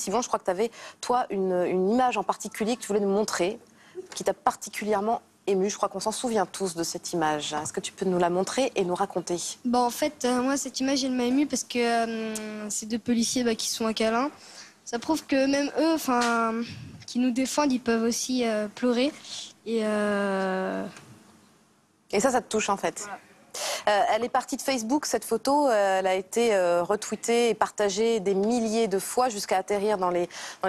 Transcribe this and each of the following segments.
Yvon, je crois que tu avais, toi, une image en particulier que tu voulais nous montrer, qui t'a particulièrement ému. Je crois qu'on s'en souvient tous de cette image. Est-ce que tu peux nous la montrer et nous raconter? En fait, moi, cette image, elle m'a émue parce que ces deux policiers qui sont à câlin, ça prouve que même eux, qui nous défendent, ils peuvent aussi pleurer. Et ça te touche en fait. Voilà. Elle est partie de Facebook, cette photo, elle a été retweetée et partagée des milliers de fois jusqu'à atterrir dans les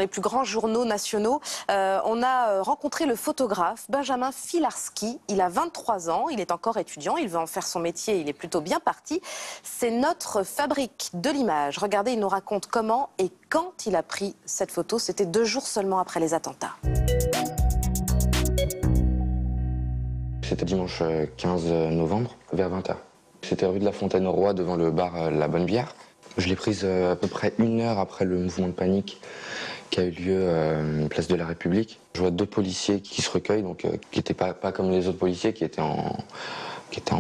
plus grands journaux nationaux. On a rencontré le photographe Benjamin Filarski, il a 23 ans, il est encore étudiant, il veut en faire son métier, il est plutôt bien parti. C'est notre fabrique de l'image. Regardez, il nous raconte comment et quand il a pris cette photo, c'était 2 jours seulement après les attentats. C'était dimanche 15 novembre, vers 20h. C'était rue de la Fontaine-au-Roi, devant le bar La Bonne Bière. Je l'ai prise à peu près 1 heure après le mouvement de panique qui a eu lieu place de la République. Je vois 2 policiers qui se recueillent, donc qui n'étaient pas comme les autres policiers, qui étaient en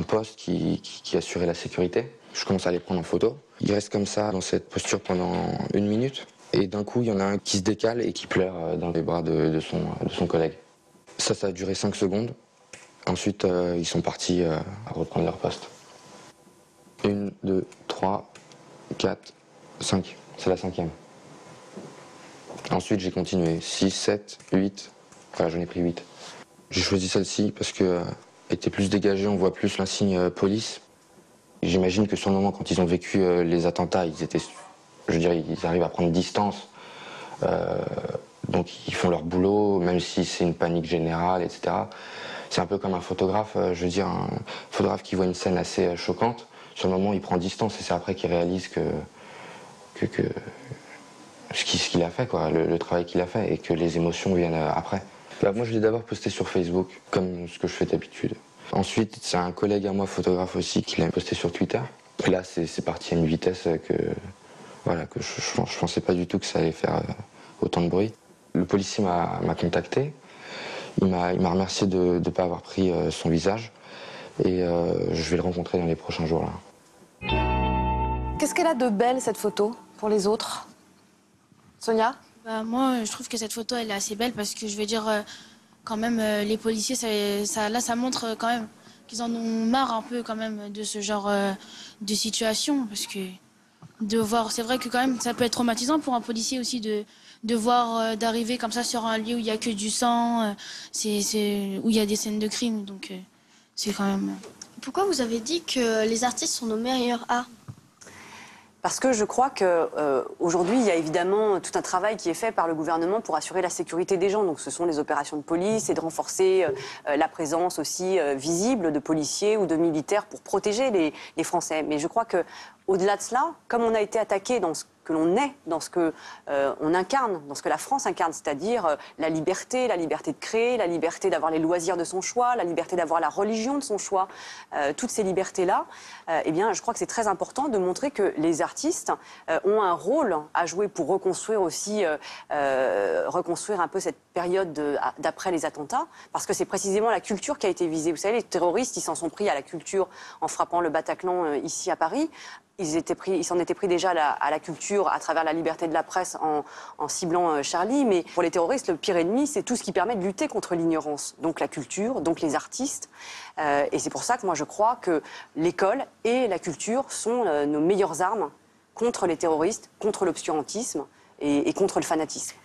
poste, qui assuraient la sécurité. Je commence à les prendre en photo. Ils restent comme ça, dans cette posture, pendant 1 minute. Et d'un coup, il y en a un qui se décale et qui pleure dans les bras de son collègue. Ça a duré 5 secondes. Ensuite, ils sont partis à reprendre leur poste. 1, 2, 3, 4, 5. C'est la 5e. Ensuite, j'ai continué. 6, 7, 8. Voilà, j'en ai pris 8. J'ai choisi celle-ci parce qu'elle était plus dégagée, on voit plus l'insigne police. J'imagine que sur le moment, quand ils ont vécu les attentats, ils arrivent à prendre distance. Donc ils font leur boulot, même si c'est une panique générale, etc. C'est un peu comme un photographe, un photographe qui voit une scène assez choquante. Sur le moment, il prend distance et c'est après qu'il réalise ce qu'il a fait, quoi, le travail qu'il a fait, et que les émotions viennent après. Moi, je l'ai d'abord posté sur Facebook, comme ce que je fais d'habitude. Ensuite, c'est un collègue à moi, photographe aussi, qui l'a posté sur Twitter. Et là, c'est parti à une vitesse que je pensais pas du tout que ça allait faire autant de bruit. Le policier m'a contacté. Il m'a remercié de ne pas avoir pris son visage. Et je vais le rencontrer dans les prochains jours, là. Qu'est-ce qu'elle a de belle, cette photo, pour les autres? Sonia? Moi, je trouve que cette photo, elle est assez belle parce que, je veux dire, quand même, les policiers, ça montre quand même qu'ils en ont marre un peu quand même de ce genre de situation. Parce que c'est vrai que quand même, ça peut être traumatisant pour un policier aussi de voir d'arriver comme ça sur un lieu où il n'y a que du sang, où il y a des scènes de crime. Donc, c'est quand même... pourquoi vous avez dit que les artistes sont nos meilleurs arts? Parce que je crois qu'aujourd'hui, il y a évidemment tout un travail qui est fait par le gouvernement pour assurer la sécurité des gens. Donc ce sont les opérations de police et de renforcer la présence aussi visible de policiers ou de militaires pour protéger les Français. Mais je crois qu'au-delà de cela, comme on a été attaqué dans ce que l'on est, dans ce que on incarne, dans ce que la France incarne, c'est-à-dire la liberté de créer, la liberté d'avoir les loisirs de son choix, la liberté d'avoir la religion de son choix, toutes ces libertés-là, eh bien, je crois que c'est très important de montrer que les artistes ont un rôle à jouer pour reconstruire aussi, reconstruire un peu cette période d'après les attentats, parce que c'est précisément la culture qui a été visée. Vous savez, les terroristes, ils s'en sont pris à la culture en frappant le Bataclan ici à Paris. Ils s'en étaient pris déjà à la culture à travers la liberté de la presse en ciblant Charlie. Mais pour les terroristes, le pire ennemi, c'est tout ce qui permet de lutter contre l'ignorance. Donc la culture, donc les artistes. Et c'est pour ça que moi je crois que l'école et la culture sont nos meilleures armes contre les terroristes, contre l'obscurantisme et contre le fanatisme.